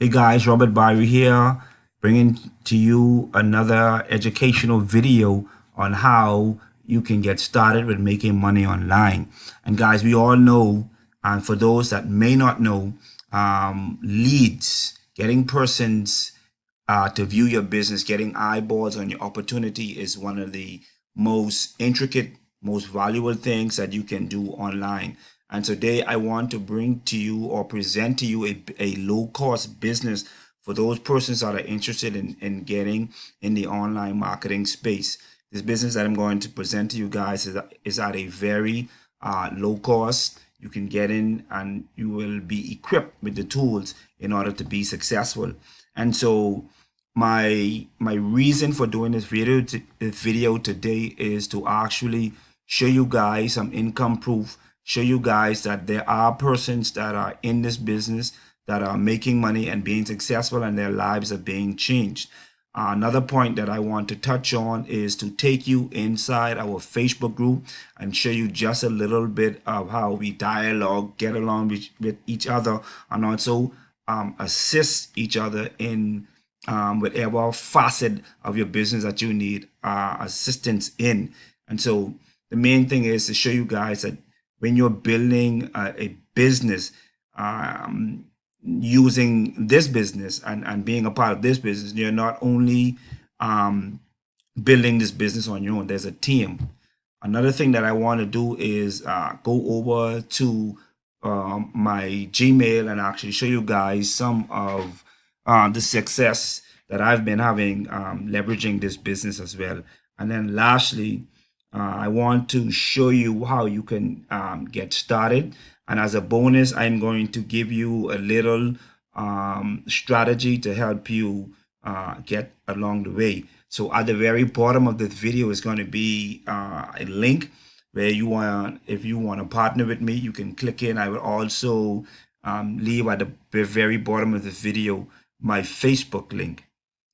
Hey guys, Robert Barry here, bringing to you another educational video on how you can get started with making money online. And guys, we all know, and for those that may not know, leads, getting persons to view your business, getting eyeballs on your opportunity is one of the most intricate, most valuable things that you can do online. And today I want to bring to you or present to you a low cost business for those persons that are interested in getting in the online marketing space. This business that I'm going to present to you guys is at a very low cost. You can get in and you will be equipped with the tools in order to be successful. And so my reason for doing this video today is to actually show you guys some income proof, show you guys that there are persons that are in this business that are making money and being successful and their lives are being changed. Another point that I want to touch on is to take you inside our Facebook group and show you just a little bit of how we dialogue, get along with each other, and also assist each other in whatever facet of your business that you need assistance in. And so the main thing is to show you guys that when you're building a business, using this business and being a part of this business, you're not only building this business on your own, there's a team. Another thing that I want to do is go over to my Gmail and actually show you guys some of the success that I've been having leveraging this business as well. And then lastly, I want to show you how you can get started. And as a bonus, I'm going to give you a little strategy to help you get along the way. So at the very bottom of this video is going to be a link where if you want to partner with me, you can click in. I will also leave at the very bottom of the video my Facebook link.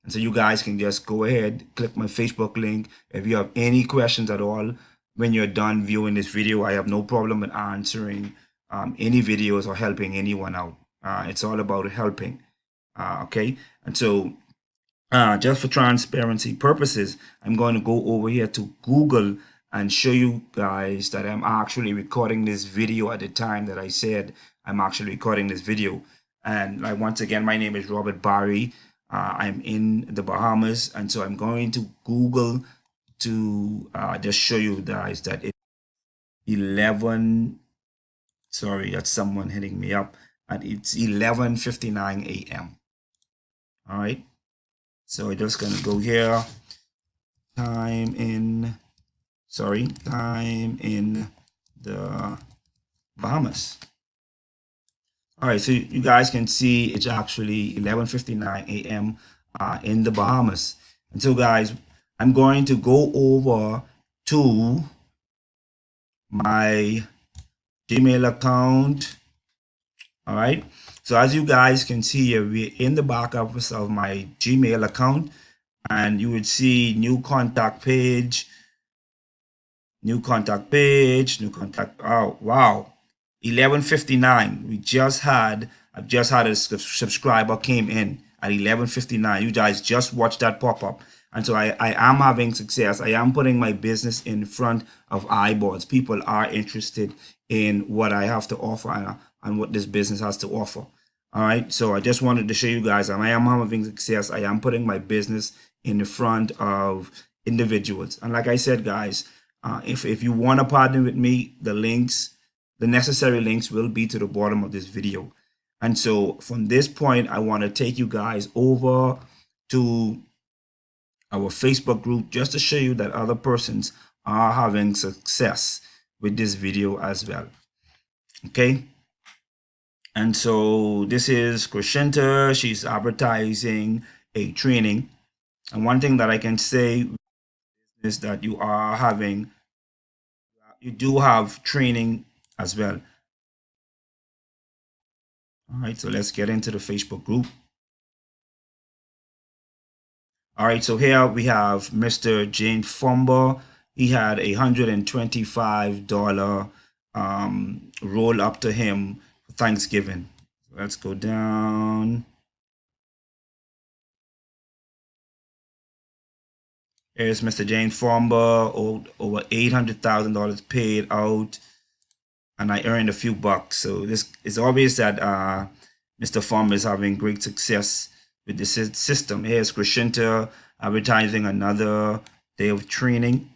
And so you guys can just go ahead, click my Facebook link. If you have any questions at all, when you're done viewing this video, I have no problem with answering any videos or helping anyone out. It's all about helping. Okay. And so just for transparency purposes, I'm going to go over here to Google and show you guys that I'm actually recording this video at the time that I said I'm actually recording this video. And once again, my name is Robert Barry. I'm in the Bahamas, and so I'm going to Google to just show you guys that it's 11. Sorry, that's someone hitting me up, and it's 11:59 a.m. All right, so I'm just gonna go here. Time in the Bahamas. All right, so you guys can see it's actually 11:59 a.m. In the Bahamas. And so guys, I'm going to go over to my Gmail account. All right, so as you guys can see here, we're in the back office of my Gmail account, and you would see new contact page, new contact. Oh wow, 11:59. I've just had a subscriber came in at 11:59. You guys just watched that pop up. And so I am having success. I am putting my business in front of eyeballs. People are interested in what I have to offer and what this business has to offer. All right. So I just wanted to show you guys I am having success. I am putting my business in the front of individuals. And like I said, guys, if you want to partner with me, the necessary links will be to the bottom of this video. And so from this point, I want to take you guys over to our Facebook group just to show you that other persons are having success with this video as well. Okay. And so this is Crescenta. She's advertising a training. And one thing that I can say is that you do have training as well. All right, so let's get into the Facebook group. All right, so here we have Mr. Jane Fumber. He had $125 roll up to him for Thanksgiving. Let's go down. Here's Mr. James Farmer, over $800,000 paid out, and I earned a few bucks. So this is obvious that Mr. Farmer is having great success with this system. Here's Crescenta advertising another day of training.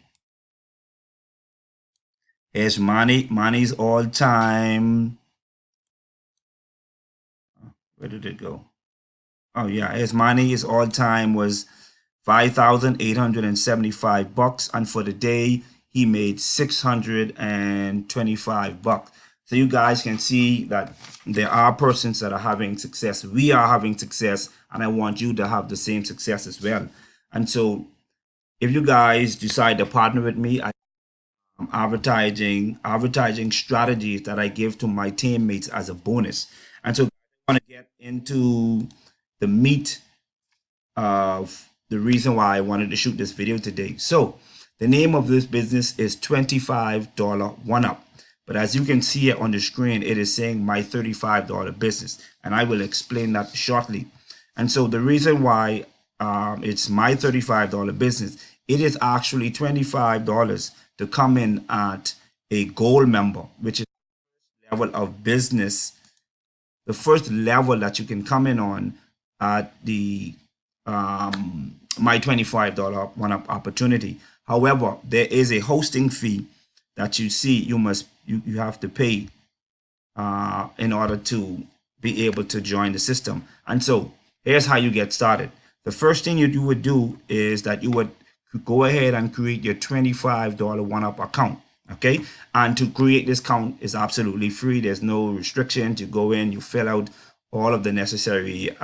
Here's Manny's all time. Where did it go? Oh yeah, his Manny's all time was $5,875, and for the day he made $625. So you guys can see that there are persons that are having success. We are having success, and I want you to have the same success as well. And so if you guys decide to partner with me, I am advertising strategies that I give to my teammates as a bonus. And so I want to get into the meat of the reason why I wanted to shoot this video today. So the name of this business is $25 1up. But as you can see here on the screen, it is saying my $35 business, and I will explain that shortly. And so the reason why it's my $35 business, it is actually $25 to come in at a gold member, which is level of business, the first level that you can come in on at the my $25 1up opportunity. However, there is a hosting fee that you see you have to pay in order to be able to join the system. And so here's how you get started. The first thing you would do is that you would go ahead and create your $25 1up account. Okay, and to create this account is absolutely free. There's no restrictions. You go in, you fill out all of the necessary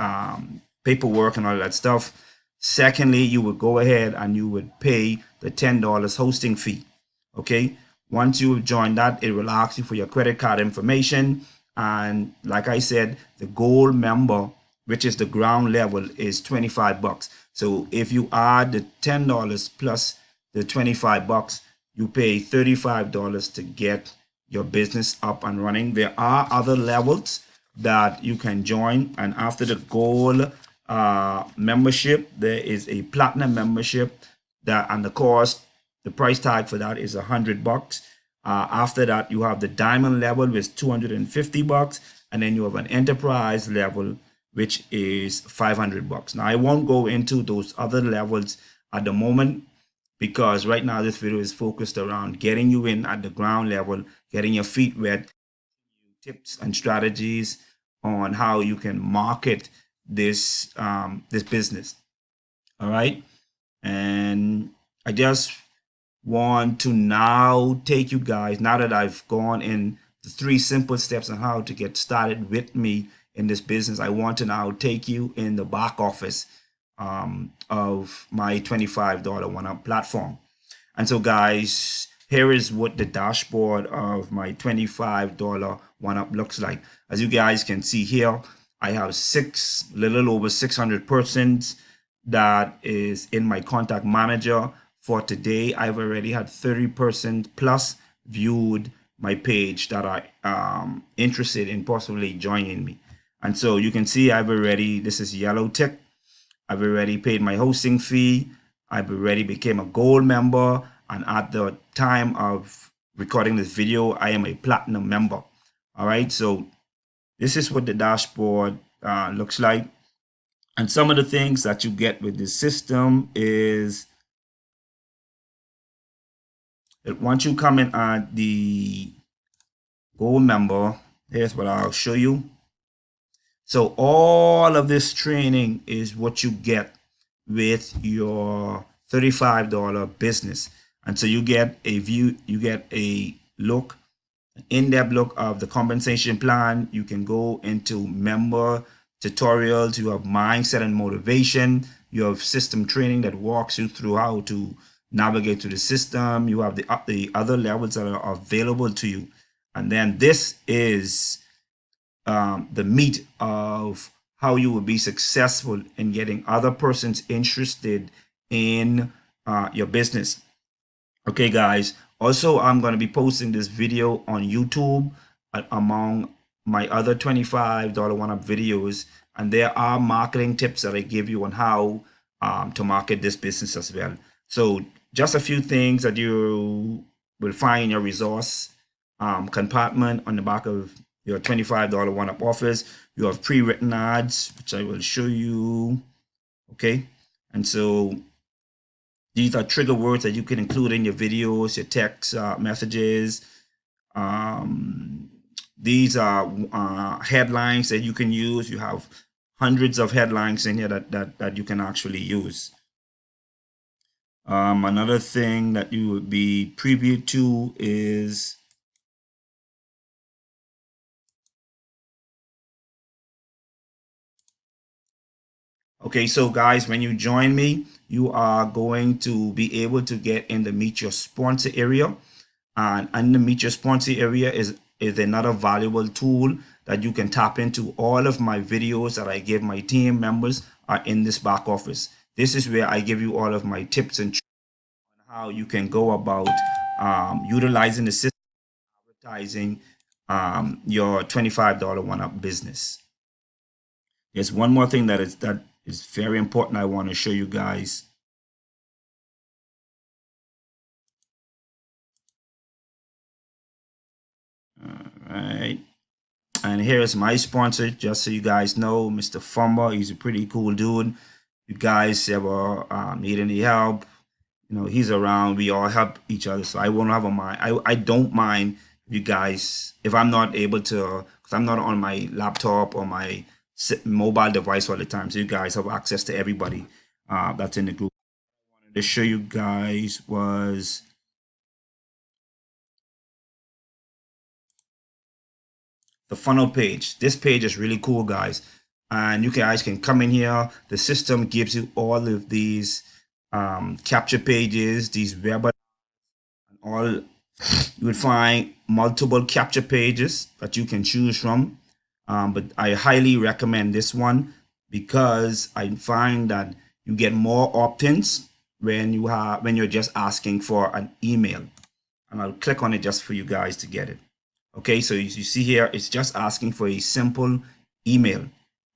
paperwork and all that stuff. Secondly, you would go ahead and you would pay the $10 hosting fee. Okay, once you join that, it will ask you for your credit card information, and like I said, the gold member, which is the ground level, is $25. So if you add the $10 plus the $25, you pay $35 to get your business up and running. There are other levels that you can join, and after the gold membership, there is a platinum membership that, and the price tag for that is $100. After that, you have the diamond level, which is $250, and then you have an enterprise level, which is $500. Now I won't go into those other levels at the moment, because right now this video is focused around getting you in at the ground level, getting your feet wet, tips and strategies on how you can market this this business. All right, and I just want to now take you guys, now that I've gone in the 3 simple steps on how to get started with me in this business, I want to now take you in the back office of my $25 1up platform. And so guys, here is what the dashboard of my $25 1up looks like. As you guys can see here, I have little over 600 persons that is in my contact manager. For today, I've already had 30% plus viewed my page that are interested in possibly joining me. And so you can see this is yellow tick. I've already paid my hosting fee. I've already became a gold member. And at the time of recording this video, I am a platinum member. All right, so this is what the dashboard looks like. And some of the things that you get with this system is that once you come in at the gold member, here's what I'll show you. So all of this training is what you get with your $35 business. And so you get a view, you get a look, an in-depth look of the compensation plan. You can go into member tutorials. You have mindset and motivation. You have system training that walks you through how to navigate through the system. You have the other levels that are available to you. And then this is the meat of how you will be successful in getting other persons interested in your business. Okay, guys. Also, I'm going to be posting this video on YouTube among my other $25 1up videos, and there are marketing tips that I give you on how to market this business as well. So just a few things that you will find in your resource compartment on the back of your $25 one-up offers. You have pre-written ads, which I will show you. Okay. And so these are trigger words that you can include in your videos, your text messages. Um, these are headlines that you can use. You have hundreds of headlines in here that you can actually use. Another thing that you would be privy to is okay, so guys, when you join me, you are going to be able to get in the meet your sponsor area. And in the meet your sponsor area is another valuable tool that you can tap into. All of my videos that I give my team members are in this back office. This is where I give you all of my tips and tricks on how you can go about utilizing the system, advertising your $25 one-up business. There's one more thing that is very important I want to show you guys. All right. And here's my sponsor, just so you guys know, Mr. Fumba. He's a pretty cool dude. You guys ever need any help, he's around. We all help each other. So I won't have a mind. I don't mind you guys if I'm not able to, because I'm not on my laptop or my mobile device all the time. So you guys have access to everybody that's in the group. What I wanted to show you guys was the funnel page. This page is really cool, guys. And you guys can come in here. The system gives you all of these capture pages, these web, all. You would find multiple capture pages that you can choose from. But I highly recommend this one because I find that you get more opt-ins when you're just asking for an email. And I'll click on it just for you guys to get it. Okay, so you see here, it's just asking for a simple email,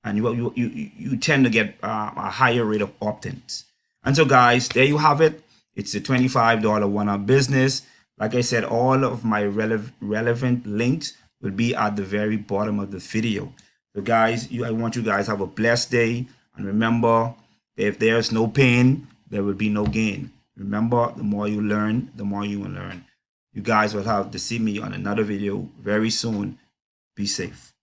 and you tend to get a higher rate of opt-ins. And so, guys, there you have it. It's a $25 one-up business. Like I said, all of my relevant links will be at the very bottom of the video. So, guys, I want you guys to have a blessed day, and remember, if there's no pain, there will be no gain. Remember, the more you learn, the more you will learn. You guys will have to see me on another video very soon. Be safe.